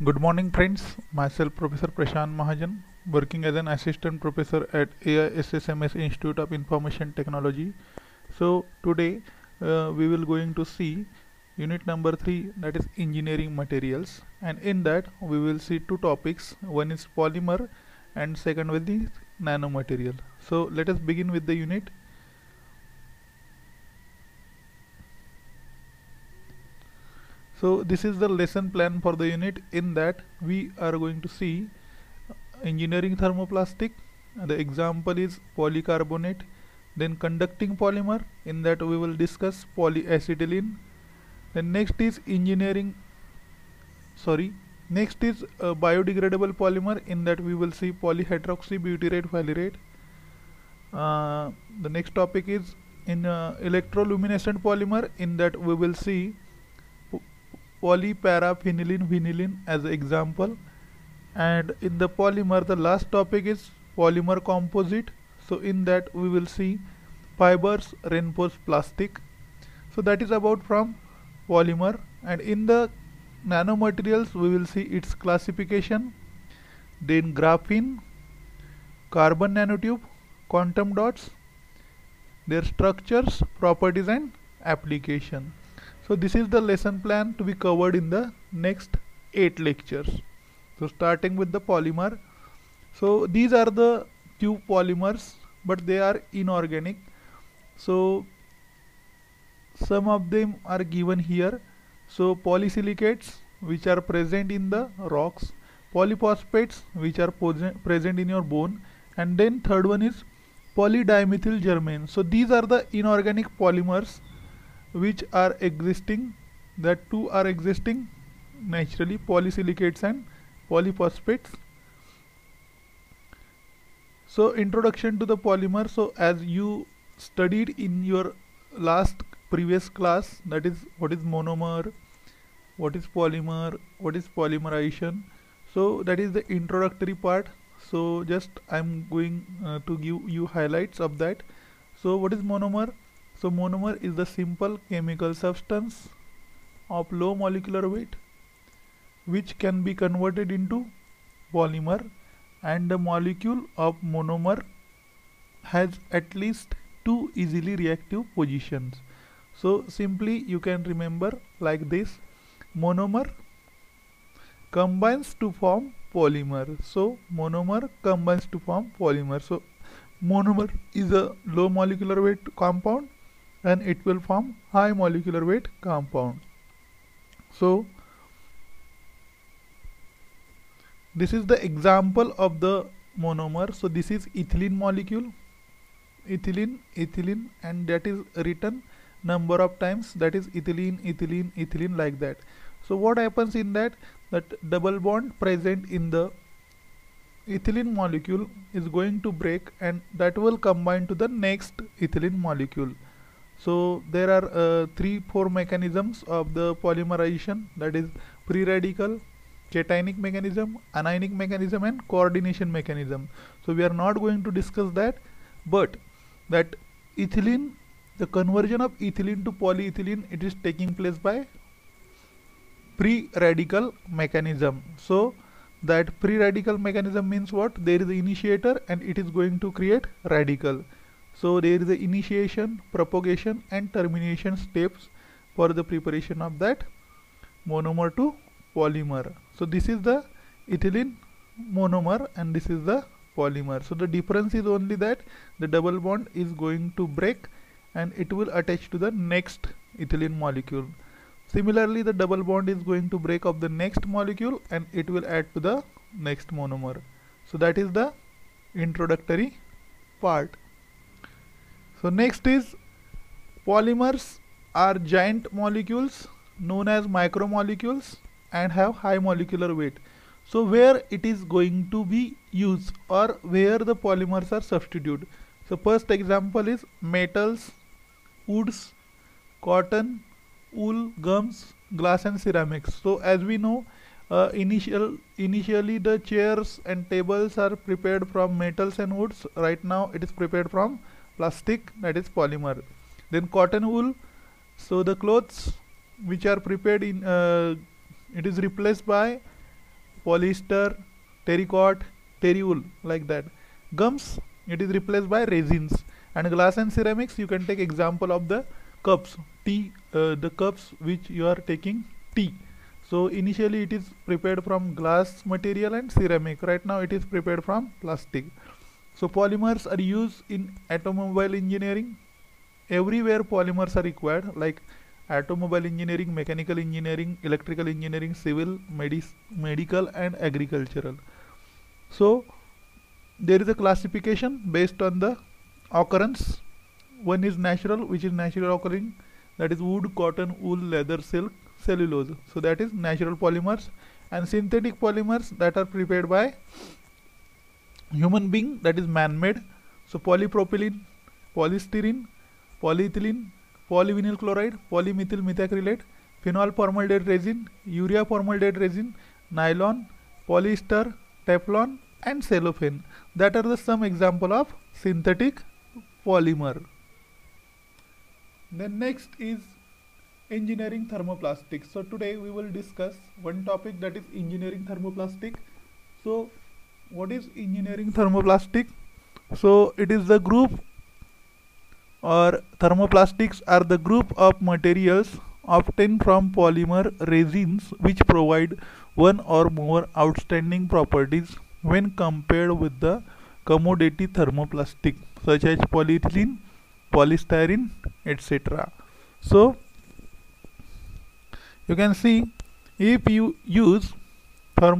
Good morning, friends. Myself, Professor Prashant Mahajan, working as an assistant professor at AISSMS Institute of Information Technology. So today we will going to see unit number 3, that is engineering materials, and in that we will see two topics. One is polymer and second will be nanomaterial. So let us begin with the unit. So this is the lesson plan for the unit. In that we are going to see engineering thermoplastic. The example is polycarbonate. Then conducting polymer. In that we will discuss polyacetylene. Then next is next is biodegradable polymer. In that we will see polyhydroxybutyrate valerate. The next topic is in electroluminescent polymer. In that we will see polyparaphenylene vinylene as an example. And in the polymer, the last topic is polymer composite. So in that we will see fibers reinforced plastic. So that is about from polymer. And in the nanomaterials we will see its classification, then graphene, carbon nanotube, quantum dots, their structures, properties and application. So this is the lesson plan to be covered in the next 8 lectures. So starting with the polymer. So these are the few polymers, but they are inorganic. So some of them are given here. So polysilicates, which are present in the rocks, polyphosphates, which are present in your bone, and then third one is polydimethyl germane. So these are the inorganic polymers which are existing. That two are existing naturally, polysilicates and polyphosphates. So introduction to the polymer. So as you studied in your last previous class, that is what is monomer, what is polymer, what is polymerization. So that is the introductory part. So just I'm going to give you highlights of that. So what is monomer? So monomer is the simple chemical substance of low molecular weight which can be converted into polymer, and the molecule of monomer has at least two easily reactive positions. So simply you can remember like this: monomer combines to form polymer. So monomer combines to form polymer. So monomer is a low molecular weight compound and it will form high molecular weight compound. So this is the example of the monomer. So this is ethylene molecule, ethylene, and that is written number of times, that is ethylene like that. So what happens in that double bond present in the ethylene molecule is going to break and that will combine to the next ethylene molecule. So there are 3-4 mechanisms of the polymerization, that is free radical, cationic mechanism, anionic mechanism and coordination mechanism. So we are not going to discuss that, but that ethylene, the conversion of ethylene to polyethylene, it is taking place by free radical mechanism. So that free radical mechanism means what? There is an initiator and it is going to create radical. So there is the initiation, propagation and termination steps for the preparation of that monomer to polymer. So this is the ethylene monomer and this is the polymer. So the difference is only that the double bond is going to break and it will attach to the next ethylene molecule. Similarly, the double bond is going to break of the next molecule and it will add to the next monomer. So that is the introductory part. So next is polymers are giant molecules known as micromolecules and have high molecular weight. So where it is going to be used or where the polymers are substituted. So first example is metals, woods, cotton, wool, gums, glass and ceramics. So as we know, initially the chairs and tables are prepared from metals and woods. Right now it is prepared from plastic, that is polymer. Then cotton wool, so the clothes which are prepared in it is replaced by polyester, terracotta, terrywool, like that. Gums, it is replaced by resins. And glass and ceramics, you can take example of the cups, tea, the cups which you are taking tea. So initially it is prepared from glass material and ceramic. Right now it is prepared from plastic. So polymers are used in automobile engineering. Everywhere polymers are required, like automobile engineering, mechanical engineering, electrical engineering, civil, medical and agricultural. So there is a classification based on the occurrence. One is natural, which is natural occurring, that is wood, cotton, wool, leather, silk, cellulose. So that is natural polymers. And synthetic polymers that are prepared by human being, that is man-made. So polypropylene, polystyrene, polyethylene, polyvinyl chloride, polymethyl methacrylate, phenol formaldehyde resin, urea formaldehyde resin, nylon, polyester, teflon and cellophane. That are the some example of synthetic polymer. Then next is engineering thermoplastics. So today we will discuss one topic, that is engineering thermoplastic. So what is engineering thermoplastic? So it is the group, or thermoplastics are the group of materials obtained from polymer resins which provide one or more outstanding properties when compared with the commodity thermoplastic such as polyethylene, polystyrene, etc. So you can see, if you use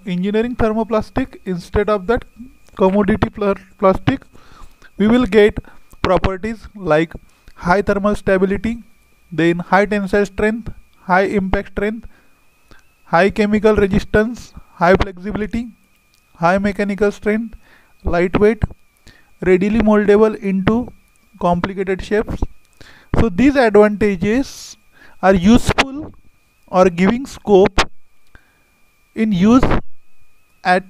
engineering thermoplastic instead of that commodity plastic, we will get properties like high thermal stability, then high tensile strength, high impact strength, high chemical resistance, high flexibility, high mechanical strength, lightweight, readily moldable into complicated shapes. So these advantages are useful or giving scope in use at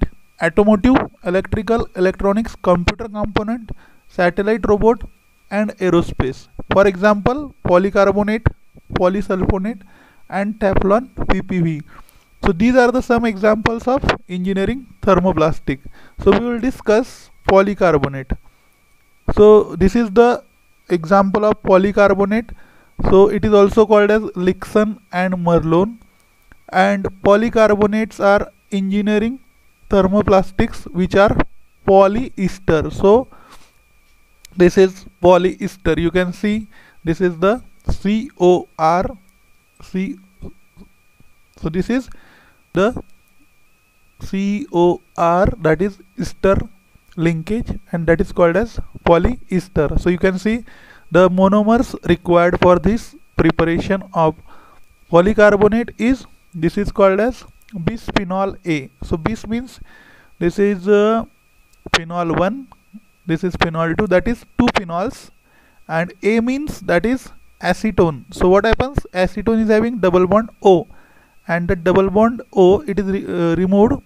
automotive, electrical, electronics, computer component, satellite, robot and aerospace. For example, polycarbonate, polysulfonate and Teflon PPV. So these are the some examples of engineering thermoplastic. So we will discuss polycarbonate. So this is the example of polycarbonate. So it is also called as Lixon and Merlon. And polycarbonates are engineering thermoplastics which are polyester. So this is polyester. You can see this is the COR. So this is the COR, that is ester linkage, and that is called as polyester. So you can see the monomers required for this preparation of polycarbonate is, this is called as bisphenol A. So bis means this is phenol 1, this is phenol 2, that is 2 phenols, and A means that is acetone. So what happens, acetone is having double bond O, and the double bond O, it is removed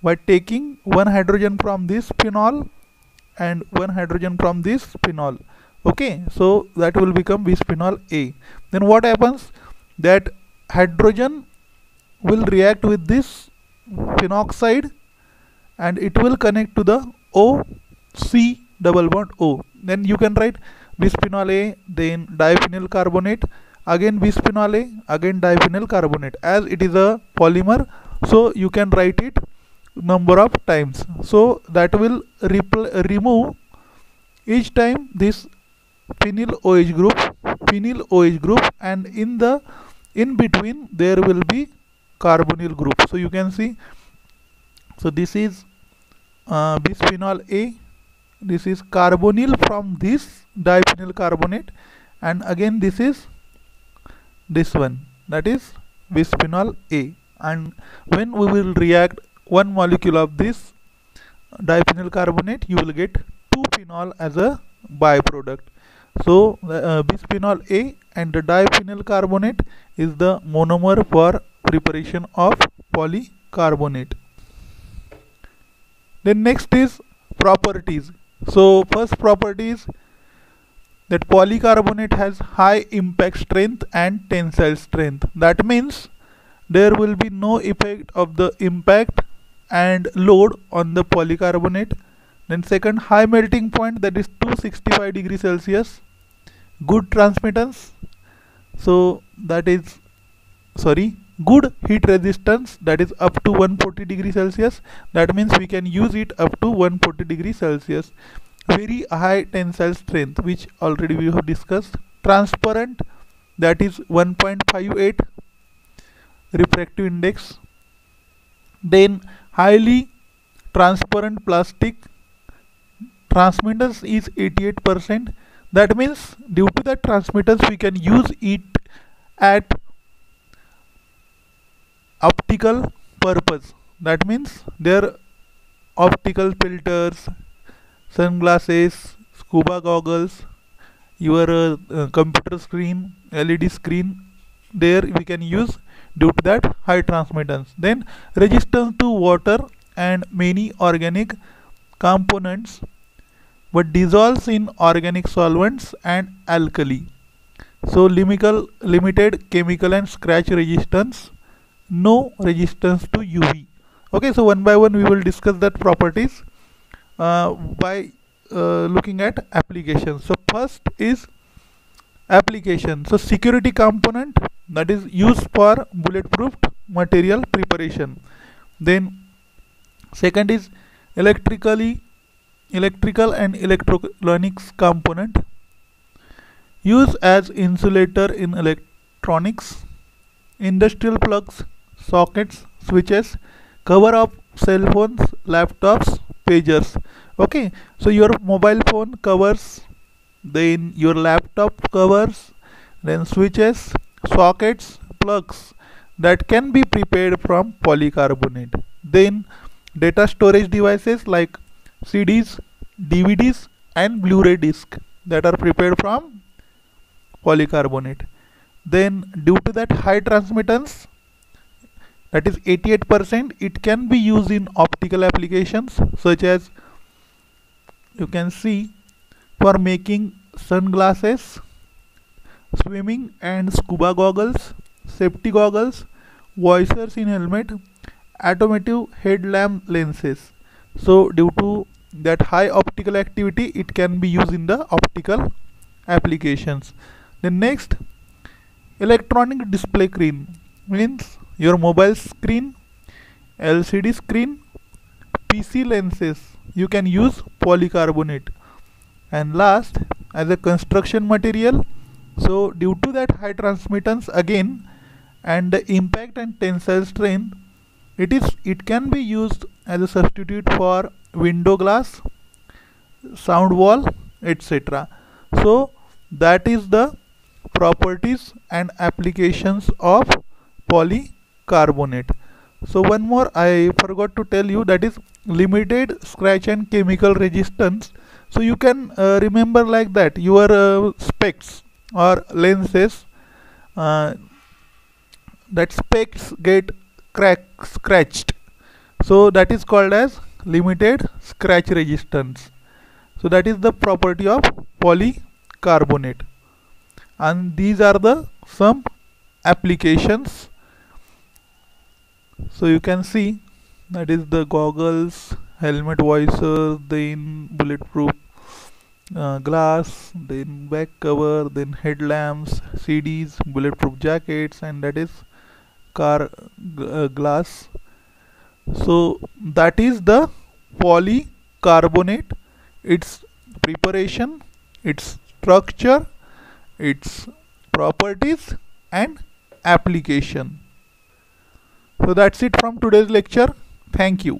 by taking one hydrogen from this phenol and one hydrogen from this phenol. Okay, so that will become bisphenol A. Then what happens, that hydrogen will react with this phenoxide and it will connect to the OC double bond O. Then you can write bisphenol A, then diphenyl carbonate, again bisphenol A, again diphenyl carbonate. As it is a polymer, so you can write it number of times. So that will remove each time this phenyl OH group, and in between there will be carbonyl group. So you can see, so this is bisphenol A, this is carbonyl from this diphenyl carbonate, and again this is this one, that is bisphenol A. And when we will react one molecule of this diphenyl carbonate, you will get 2 phenol as a byproduct. So bisphenol A and the diphenyl carbonate is the monomer for preparation of polycarbonate. Then next is properties. So first property is that polycarbonate has high impact strength and tensile strength. That means there will be no effect of the impact and load on the polycarbonate. Then second, high melting point, that is 265 degrees Celsius. Good transmittance, so that is good heat resistance, that is up to 140 degrees Celsius. That means we can use it up to 140 degrees Celsius. Very high tensile strength, which already we have discussed. Transparent, that is 1.58 refractive index. Then highly transparent plastic, transmittance is 88%. That means due to that transmittance we can use it at optical purpose. That means their optical filters, sunglasses, scuba goggles, your computer screen, LED screen, there we can use due to that high transmittance. Then resistance to water and many organic components, but dissolves in organic solvents and alkali. So limited chemical and scratch resistance, no resistance to UV. Okay, so one by one we will discuss that properties by looking at applications. So first is application. So security component, that is used for bulletproof material preparation. Then second is electrical and electronics component, used as insulator in electronics, industrial plugs, sockets, switches, cover of cell phones, laptops, pagers. Okay, so your mobile phone covers, then your laptop covers, then switches, sockets, plugs, that can be prepared from polycarbonate. Then data storage devices like CDs, DVDs and Blu-ray disc, that are prepared from polycarbonate. Then due to that high transmittance, that is 88%, it can be used in optical applications, such as you can see for making sunglasses, swimming and scuba goggles, safety goggles, visors in helmet, automotive headlamp lenses. So due to that high optical activity, it can be used in the optical applications. The next, electronic display screen, means your mobile screen, LCD screen, PC lenses, you can use polycarbonate. And last, as a construction material, so due to that high transmittance again and the impact and tensile strength, it can be used as a substitute for window glass, sound wall, etc. So that is the properties and applications of polycarbonate. So one more I forgot to tell you, that is limited scratch and chemical resistance. So you can remember like that your specs or lenses, that specs get scratched, so that is called as limited scratch resistance. So that is the property of polycarbonate, and these are the some applications. So you can see that is the goggles, helmet, visors, then bulletproof glass, then back cover, then headlamps, CDs, bulletproof jackets, and that is car glass. So that is the polycarbonate, its preparation, its structure, its properties and application. So that's it from today's lecture. Thank you.